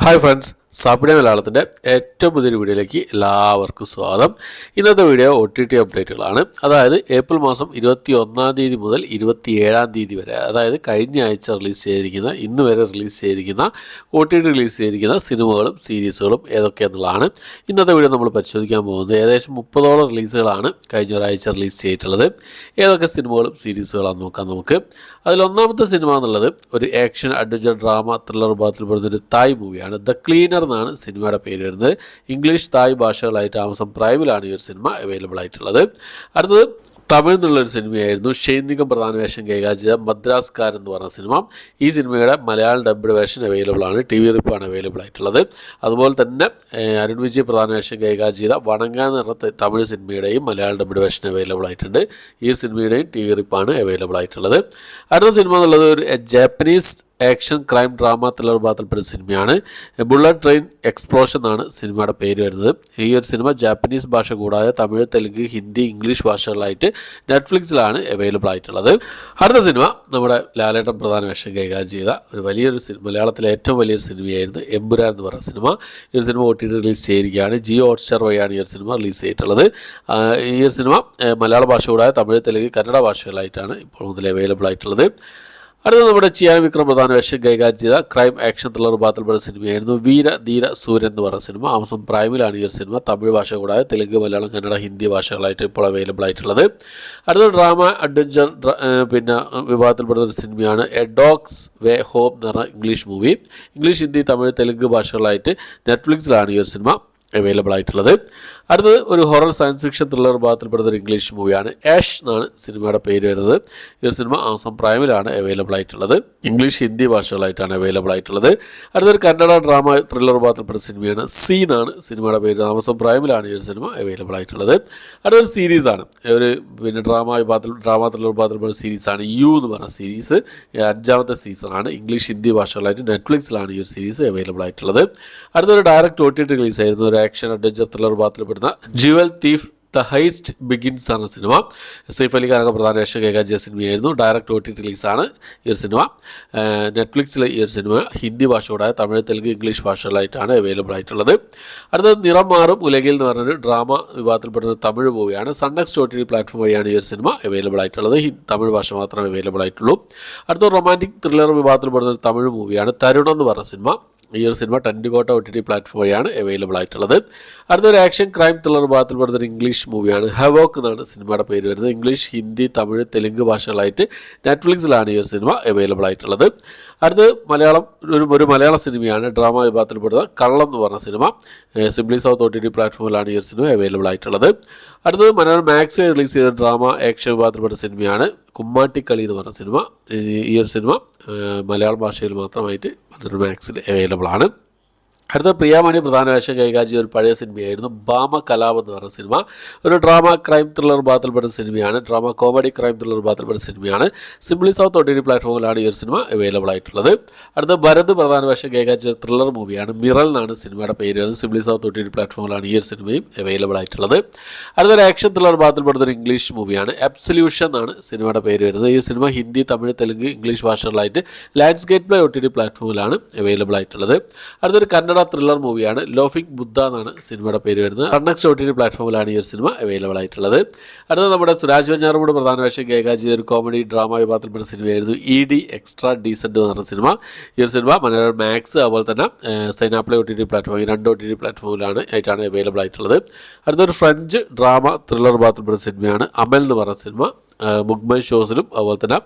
Hi friends, സാപ്പിടെ മലയാളത്തിൻ്റെ ഏറ്റവും പുതിയൊരു വീഡിയോയിലേക്ക് എല്ലാവർക്കും സ്വാഗതം. ഇന്നത്തെ വീഡിയോ OTT അപ്ഡേറ്റുകളാണ്. അതായത് ഏപ്രിൽ മാസം 21-ാം തീയതി മുതൽ 27-ാം തീയതി വരെ, അതായത് കഴിഞ്ഞ ആഴ്ച റിലീസ് ചെയ്തിരിക്കുന്ന, ഇന്ന് വരെ റിലീസ് ചെയ്തിരിക്കുന്ന OTT റിലീസ് ചെയ്തിരിക്കുന്ന സിനിമകളും സീരീസുകളും ഏതൊക്കെയെന്നുള്ളതാണ് ഇന്നത്തെ വീഡിയോ നമ്മൾ പരിശോധിക്കാൻ പോകുന്നത്. ഏകദേശം 30ഓളം റിലീസുകളാണ് കഴിഞ്ഞ ഒരാഴ്ച റിലീസ് ചെയ്തിട്ടുള്ളത്. ഏതൊക്കെ സിനിമകളും സീരീസുകളാണെന്ന് നോക്കാം നമുക്ക്. അതിലൊന്നാമത്തെ സിനിമ എന്നുള്ളത് ഒരു ആക്ഷൻ അഡ്വഞ്ചർ ഡ്രാമ ത്രില്ലർ വിഭാഗത്തിൽ ഒരു തായ് മൂവിയാണ്. ദ ക്ലീനർ എന്നാണ് സിനിമയുടെ പേര് വരുന്നത്. ഇംഗ്ലീഷ് തായ് ഭാഷകളായിട്ട് ആമസോൺ പ്രൈമിലാണ് ഈ ഒരു സിനിമ അവൈലബിൾ ആയിട്ടുള്ളത്. അടുത്തത് തമിഴ് നിന്നുള്ളൊരു സിനിമയായിരുന്നു. ഷെയ്ൻ നിഗം പ്രധാന വേഷം കൈകാര്യം ചെയ്ത മദ്രാസ്കാർ എന്ന് പറഞ്ഞ സിനിമ. ഈ സിനിമയുടെ മലയാളം ഡബ്ഡ് വേർഷൻ അവൈലബിൾ ആണ്, TV റിപ്പാണ് അവൈലബിൾ ആയിട്ടുള്ളത്. അതുപോലെ തന്നെ അരുൺ വിജയ് പ്രധാന വേഷം കൈകാര്യം ചെയ്ത വണങ്ങാൻ എന്ന് പറഞ്ഞ തമിഴ് സിനിമയുടെയും മലയാളം ഡബ്ഡ് വേർഷൻ അവൈലബിൾ ആയിട്ടുണ്ട്. ഈ സിനിമയുടെയും TV റിപ്പാണ് അവൈലബിൾ ആയിട്ടുള്ളത്. അടുത്ത സിനിമ എന്നുള്ളത് ഒരു Japanese action crime drama thriller വിഭാഗത്തിൽപ്പെട്ട സിനിമയാണ്. ബുള്ളറ്റ് ട്രെയിൻ എക്സ്പ്ലോഷൻ എന്നാണ് സിനിമയുടെ പേര് വരുന്നത്. ഈ ഒരു സിനിമ ജാപ്പനീസ് ഭാഷ കൂടാതെ തമിഴ്, തെലുങ്ക്, ഹിന്ദി, ഇംഗ്ലീഷ് ഭാഷകളിലായിട്ട് നെറ്റ്ഫ്ലിക്സിലാണ് അവൈലബിൾ ആയിട്ടുള്ളത്. അടുത്ത സിനിമ നമ്മുടെ ലാലേട്ടൻ പ്രധാന വേഷം കൈകാര്യം ചെയ്ത ഒരു വലിയൊരു മലയാളത്തിലെ ഏറ്റവും വലിയൊരു സിനിമയായിരുന്നു എമ്പുരാൻ എന്ന് പറയുന്ന സിനിമ. ഈ ഒരു സിനിമ OTT റിലീസ് ചെയ്തിരിക്കുകയാണ്. ജിയോ ഹോട്ട്സ്റ്റാർ വഴിയാണ് ഈ ഒരു സിനിമ റിലീസ് ചെയ്തിട്ടുള്ളത്. ഈ ഒരു സിനിമ മലയാള ഭാഷ കൂടാതെ തമിഴ്, തെലുങ്ക്, കന്നഡ ഭാഷകളായിട്ടാണ് ഇപ്പോൾ മുതൽ അവൈലബിൾ ആയിട്ടുള്ളത്. അടുത്ത നമ്മുടെ ചിയാൻ വിക്രം പ്രധാന വേഷം കൈകാര്യം ചെയ്ത ക്രൈം ആക്ഷൻ ത്രില്ലർ വിഭാഗത്തിൽപ്പെട്ട സിനിമയായിരുന്നു വീര ധീര സൂര്യൻ എന്ന് പറയുന്ന സിനിമ. ആമസോൺ പ്രൈമിലാണ് ഈ ഒരു സിനിമ തമിഴ് ഭാഷ കൂടാതെ തെലുങ്ക്, മലയാളം, കന്നഡ, ഹിന്ദി ഭാഷകളായിട്ട് ഇപ്പോൾ അവൈലബിൾ ആയിട്ടുള്ളത്. അടുത്ത ഡ്രാമ അഡ്വഞ്ചർ വിഭാഗത്തിൽപ്പെടുന്ന ഒരു സിനിമയാണ് എ ഡോഗ്സ് വേ ഹോം എന്ന് പറഞ്ഞ English movie. English, Hindi, Tamil, Telugu ഭാഷകളായിട്ട് നെറ്റ്ഫ്ലിക്സിലാണ് ഈ ഒരു സിനിമ അവൈലബിൾ ആയിട്ടുള്ളത്. അടുത്തത് ഒരു ഹൊറർ സയൻസ് ഫിക്ഷൻ ത്രില്ലർ വിഭാഗത്തിൽപ്പെടുന്ന ഒരു ഇംഗ്ലീഷ് മൂവിയാണ് ആഷ് എന്നാണ് സിനിമയുടെ പേര് വരുന്നത്. ഈ ഒരു സിനിമ ആമസോൺ പ്രൈമിലാണ് അവൈലബിൾ ആയിട്ടുള്ളത്. ഇംഗ്ലീഷ്, ഹിന്ദി ഭാഷകളായിട്ടാണ് അവൈലബിൾ ആയിട്ടുള്ളത്. അടുത്തൊരു കന്നഡ ഡ്രാമ ത്രില്ലർ വിഭാഗത്തിൽപ്പെടുന്ന സിനിമയാണ് സി എന്നാണ് സിനിമയുടെ പേര്. ആമസോൺ പ്രൈമിലാണ് ഈ ഒരു സിനിമ അവൈലബിൾ ആയിട്ടുള്ളത്. അടുത്തൊരു സീരീസാണ്, ഒരു ഡ്രാമ ത്രില്ലർ വിഭാഗത്തിൽപ്പെടുന്ന സീരീസാണ് യു എന്ന് പറഞ്ഞ സീരീസ്. 5ാമത്തെ സീസണാണ്. ഇംഗ്ലീഷ്, ഹിന്ദി ഭാഷകളായിട്ട് നെറ്റ്ഫ്ലിക്സിലാണ് ഈ ഒരു സീരീസ് അവൈലബിൾ ആയിട്ടുള്ളത്. അടുത്തൊരു ഡയറക്റ്റ് OTT റിലീസ് ആയിരുന്നു ഒരു ആക്ഷൻ അഡ്വഞ്ചർ ത്രില്ലർ വിഭാഗത്തിൽപ്പെടുന്ന jewel thief the heist begins എന്ന സിനിമ. സൈഫ് അലി ഖാനൊക്കെ പ്രധാന വേഷം കൈകാര്യം ചെയ്ത സിനിമയായിരുന്നു. ഡയറക്റ്റ് OTT റിലീസാണ് ഈ ഒരു സിനിമ. നെറ്റ്ഫ്ലിക്സിലെ ഈ ഒരു സിനിമ ഹിന്ദി ഭാഷ കൂടാതെ തമിഴ്, തെലുങ്ക്, ഇംഗ്ലീഷ് ഭാഷകളായിട്ടാണ് അവൈലബിൾ ആയിട്ടുള്ളത്. അടുത്തത് നിറം മാറും ഉലകിൽ എന്ന് പറഞ്ഞൊരു ഡ്രാമ വിഭാഗത്തിൽപ്പെടുന്ന തമിഴ് മൂവിയാണ്. സൺനെക്സ്റ്റ് OTT പ്ലാറ്റ്ഫോം വഴിയാണ് ഈ ഒരു സിനിമ അവൈലബിൾ ആയിട്ടുള്ളത്. തമിഴ് ഭാഷ മാത്രമേ അവൈലബിൾ ആയിട്ടുള്ളൂ. അടുത്ത റൊമാൻറ്റിക് ത്രില്ലർ വിഭാഗത്തിൽപ്പെടുന്ന ഒരു തമിഴ് മൂവിയാണ് തരുണം എന്ന് പറഞ്ഞ സിനിമ. ഈ ഒരു സിനിമ ടെൻഡിക്കോട്ട OTT പ്ലാറ്റ്ഫോം വഴിയാണ് അവൈലബിൾ ആയിട്ടുള്ളത്. അടുത്തൊരു ആക്ഷൻ ക്രൈം ത്രില്ലർ വിഭാഗത്തിൽപ്പെടുന്ന ഒരു ഇംഗ്ലീഷ് മൂവിയാണ് ഹവോക്ക് എന്നാണ് സിനിമയുടെ പേര് വരുന്നത്. ഇംഗ്ലീഷ്, ഹിന്ദി, തമിഴ്, തെലുങ്ക് ഭാഷകളായിട്ട് നെറ്റ്ഫ്ലിക്സിലാണ് ഈ ഒരു സിനിമ അവൈലബിൾ ആയിട്ടുള്ളത്. അടുത്ത് ഒരു മലയാള സിനിമയാണ് ഡ്രാമ വിഭാഗത്തിൽപ്പെടുന്ന കള്ളം എന്ന് പറഞ്ഞ സിനിമ. സിംപ്ലി സൗത്ത് OTT പ്ലാറ്റ്ഫോമിലാണ് ഈ ഒരു സിനിമ അവൈലബിൾ ആയിട്ടുള്ളത്. അടുത്തത് മലയാളം മാക്സ് റിലീസ് ചെയ്ത ഡ്രാമ ആക്ഷൻ വിഭാഗത്തിൽപ്പെട്ട സിനിമയാണ് കുമ്മാട്ടിക്കളി എന്ന് പറഞ്ഞ സിനിമ. ഈ ഒരു സിനിമ മലയാള ഭാഷയിൽ മാത്രമായിട്ട് മാക്സിൽ അവൈലബിൾ ആണ്. അടുത്ത പ്രിയാമണി പ്രധാന വേഷം കൈകാര്യം ചെയ്ത ഒരു പഴയ സിനിമയായിരുന്നു ഭാമ കലാപം എന്ന് പറഞ്ഞ സിനിമ. ഒരു ഡ്രാമ ക്രൈം ത്രില്ലർ വിഭാഗത്തിൽപ്പെട്ട സിനിമയാണ്. ഡ്രാമ കോമഡി ക്രൈം ത്രില്ലർ വിഭാഗത്തിൽപ്പെട്ട സിനിമയാണ്. സിംപ്ലി സൗത്ത് OTT പ്ലാറ്റ്ഫോമിലാണ് ഈ ഒരു സിനിമ അവൈലബിൾ ആയിട്ടുള്ളത്. അടുത്ത ഭരത് പ്രധാന വേഷം കൈകാര്യം ചെയ്ത ത്രില്ലർ മൂവിയാണ് മിറൽ എന്നാണ് സിനിമയുടെ പേര് വരുന്നത്. സിംപ്ലി സൗത്ത് OTT പ്ലാറ്റ്ഫോമിലാണ് ഈ ഒരു സിനിമയും അവൈലബിൾ ആയിട്ടുള്ളത്. അടുത്തൊരു ആക്ഷൻ ത്രില്ലർ വിഭാഗത്തിൽപ്പെടുന്ന ഒരു ഇംഗ്ലീഷ് മൂവിയാണ് അബ്സല്യൂഷൻ എന്നാണ് സിനിമയുടെ പേര് വരുന്നത്. ഈ സിനിമ ഹിന്ദി, തമിഴ്, തെലുങ്ക്, ഇംഗ്ലീഷ് ഭാഷകളിലായിട്ട് ലാൻഡ്സ്കേപ്പ് പ്ലേ OTT പ്ലാറ്റ്ഫോമിലാണ് അവൈലബിൾ ആയിട്ടുള്ളത്. അടുത്തൊരു കന്നഡ ത്രില്ലർ മൂവിയാണ് ലോഫിംഗ് ബുദ്ധ എന്നാണ് സിനിമയുടെ പേര് വരുന്നത്. സൺനെക്സ്റ്റ് OTT പ്ലാറ്റ്ഫോമിലാണ് ഈ ഒരു സിനിമ അവൈലബിൾ ആയിട്ടുള്ളത്. അടുത്ത നമ്മുടെ സുരാജ് വെഞ്ഞാറമൂട് പ്രധാന വേഷം കൈകാര്യം ചെയ്ത ഒരു കോമഡി ഡ്രാമ വിഭാഗത്തിൽപ്പെട്ട സിനിമയായിരുന്നു ED എക്സ്ട്രാ ഡീസന്റ് എന്ന് പറഞ്ഞ സിനിമ. ഈ ഒരു സിനിമ മലയാളം മാക്സ് അതുപോലെ തന്നെ സൈനാപ്ലേ OTT പ്ലാറ്റ്ഫോം, 2 OTT പ്ലാറ്റ്ഫോമിലാണ് അവൈലബിൾ ആയിട്ടുള്ളത്. അടുത്തൊരു ഫ്രഞ്ച് ഡ്രാമ ത്രില്ലർ വിഭാഗത്തിൽപ്പെട്ട സിനിമയാണ് അമൽ എന്ന് പറഞ്ഞ സിനിമ. മുഗ്മൻ ഷോസിലും അതുപോലെ തന്നെ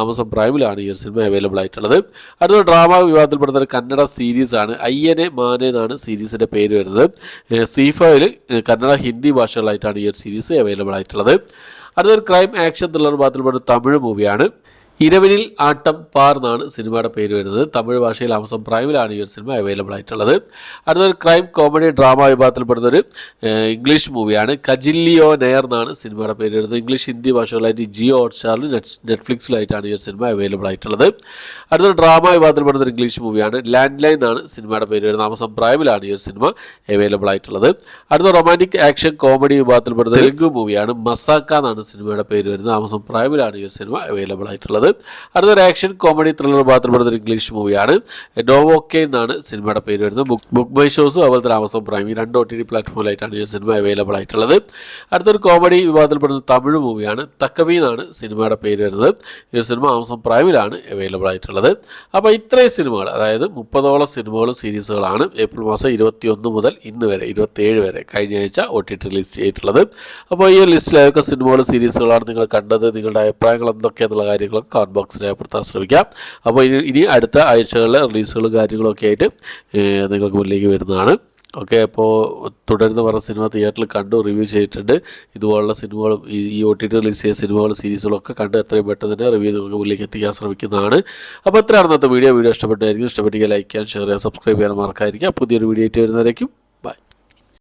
ആമസോൺ പ്രൈമിലാണ് ഈ ഒരു സിനിമ അവൈലബിൾ ആയിട്ടുള്ളത്. അടുത്ത ഡ്രാമ വിഭാഗത്തിൽപ്പെടുന്ന ഒരു കന്നഡ സീരീസാണ് അയ്യനെ മാനെ എന്നാണ് സീരീസിൻ്റെ പേര് വരുന്നത്. സീഫയിൽ കന്നഡ, ഹിന്ദി ഭാഷകളായിട്ടാണ് ഈ ഒരു സീരീസ് അവൈലബിൾ ആയിട്ടുള്ളത്. അടുത്തൊരു ക്രൈം ആക്ഷൻ ത്രില്ലർ വിഭാഗത്തിൽപ്പെടുന്ന തമിഴ് മൂവിയാണ് ഇരവിനിൽ ആട്ടം പാർ എന്നാണ് സിനിമയുടെ പേര് വരുന്നത്. തമിഴ് ഭാഷയിൽ ആമസോൺ പ്രൈമിലാണ് ഈ ഒരു സിനിമ അവൈലബിൾ ആയിട്ടുള്ളത്. അടുത്തൊരു ക്രൈം കോമഡി ഡ്രാമ വിഭാഗത്തിൽപ്പെടുന്ന ഒരു ഇംഗ്ലീഷ് മൂവിയാണ് കജില്ലിയോ നെയർ എന്നാണ് സിനിമയുടെ പേര് വരുന്നത്. ഇംഗ്ലീഷ്, ഹിന്ദി ഭാഷകളായിട്ട് ജിയോ ഹോട്ട്സ്റ്റാറിലും നെറ്റ്ഫ്ലിക്സിലായിട്ടാണ് ഈ ഒരു സിനിമ അവൈലബിൾ ആയിട്ടുള്ളത്. അടുത്തൊരു ഡ്രാമ വിഭാഗത്തിൽപ്പെടുന്ന ഒരു ഇംഗ്ലീഷ് മൂവിയാണ് ലാൻഡ് ലൈൻ എന്നാണ് സിനിമയുടെ പേര് വരുന്നത്. ആമസോൺ പ്രൈമിലാണ് ഈ ഒരു സിനിമ അവൈലബിൾ ആയിട്ടുള്ളത്. അടുത്ത റൊമാൻറ്റിക് ആക്ഷൻ കോമഡി വിഭാഗത്തിൽപ്പെടുന്ന തെലുങ്ക് മൂവിയാണ് മസാക്ക എന്നാണ് സിനിമയുടെ പേര് വരുന്നത്. ആമസോൺ പ്രൈമിലാണ് ഈ ഒരു സിനിമ അവൈലബിൾ ആയിട്ടുള്ളത്. അടുത്തൊരു ആക്ഷൻ കോമഡി ത്രില്ലർ ഭാഗത്തിൽപ്പെടുന്ന ഒരു ഇംഗ്ലീഷ് മൂവിയാണ്. നോവോക്കെ എന്നാണ് സിനിമയുടെ പേര് വരുന്നത്. ബുക്ക് മൈ ഷോസും അതുപോലെ തന്നെ ആമസോൺ പ്രൈം ഈ രണ്ട് OTT പ്ലാറ്റ്ഫോമിലായിട്ടാണ് ഈ സിനിമ അവൈലബിൾ ആയിട്ടുള്ളത്. അടുത്തൊരു കോമഡി വിഭാഗത്തിൽപ്പെടുന്ന തമിഴ് മൂവിയാണ്. തക്കവി എന്നാണ് സിനിമയുടെ പേര് വരുന്നത്. ഈ സിനിമ ആമസോൺ പ്രൈമിലാണ് അവൈലബിൾ ആയിട്ടുള്ളത്. അപ്പോൾ ഇത്രയും സിനിമകൾ, അതായത് 30ഓളം സിനിമകളും സീരീസുകളാണ് ഏപ്രിൽ മാസം 21 മുതൽ ഇന്ന് വരെ 27 വരെ കഴിഞ്ഞ ആഴ്ച OTT റിലീസ് ചെയ്തിട്ടുള്ളത്. അപ്പോൾ ഈ ലിസ്റ്റിൽ ഏതൊക്കെ സിനിമകളും സീരീസുകളാണ് നിങ്ങൾ കണ്ടത്, നിങ്ങളുടെ അഭിപ്രായങ്ങൾ എന്തൊക്കെയാണെന്നുള്ള കാര്യങ്ങളൊക്കെ കമന്റ് ബോക്സിൽ രേഖപ്പെടുത്താൻ ശ്രമിക്കാം. അപ്പോൾ ഇനി അടുത്ത ആഴ്ചകളിലെ റിലീസുകളും കാര്യങ്ങളൊക്കെ ആയിട്ട് നിങ്ങൾക്ക് മുന്നിലേക്ക് വരുന്നതാണ്. ഓക്കെ, അപ്പോൾ തുടരുന്ന പറഞ്ഞ സിനിമ തിയേറ്ററിൽ കണ്ടു, റിവ്യൂ ചെയ്തിട്ടുണ്ട്. ഇതുപോലുള്ള സിനിമകളും ഈ OTT റിലീസ് ചെയ്ത സിനിമകളും സീരീസുകളും ഒക്കെ കണ്ട് എത്രയും പെട്ടെന്ന് തന്നെ റിവ്യൂ നിങ്ങൾക്ക് മുന്നിലേക്ക് എത്തിക്കാൻ ശ്രമിക്കുന്നതാണ്. അപ്പോൾ എത്രയാണ് ഇന്നത്തെ വീഡിയോ ഇഷ്ടപ്പെട്ടായിരിക്കും. ഇഷ്ടപ്പെട്ടെങ്കിൽ ലൈക്ക് ചെയ്യാൻ, ഷെയർ ചെയ്യാൻ, സബ്സ്ക്രൈബ് ചെയ്യാൻ മറക്കാതിരിക്കുക. പുതിയൊരു വീഡിയോ ആയിട്ട് വരുന്നവരേക്കും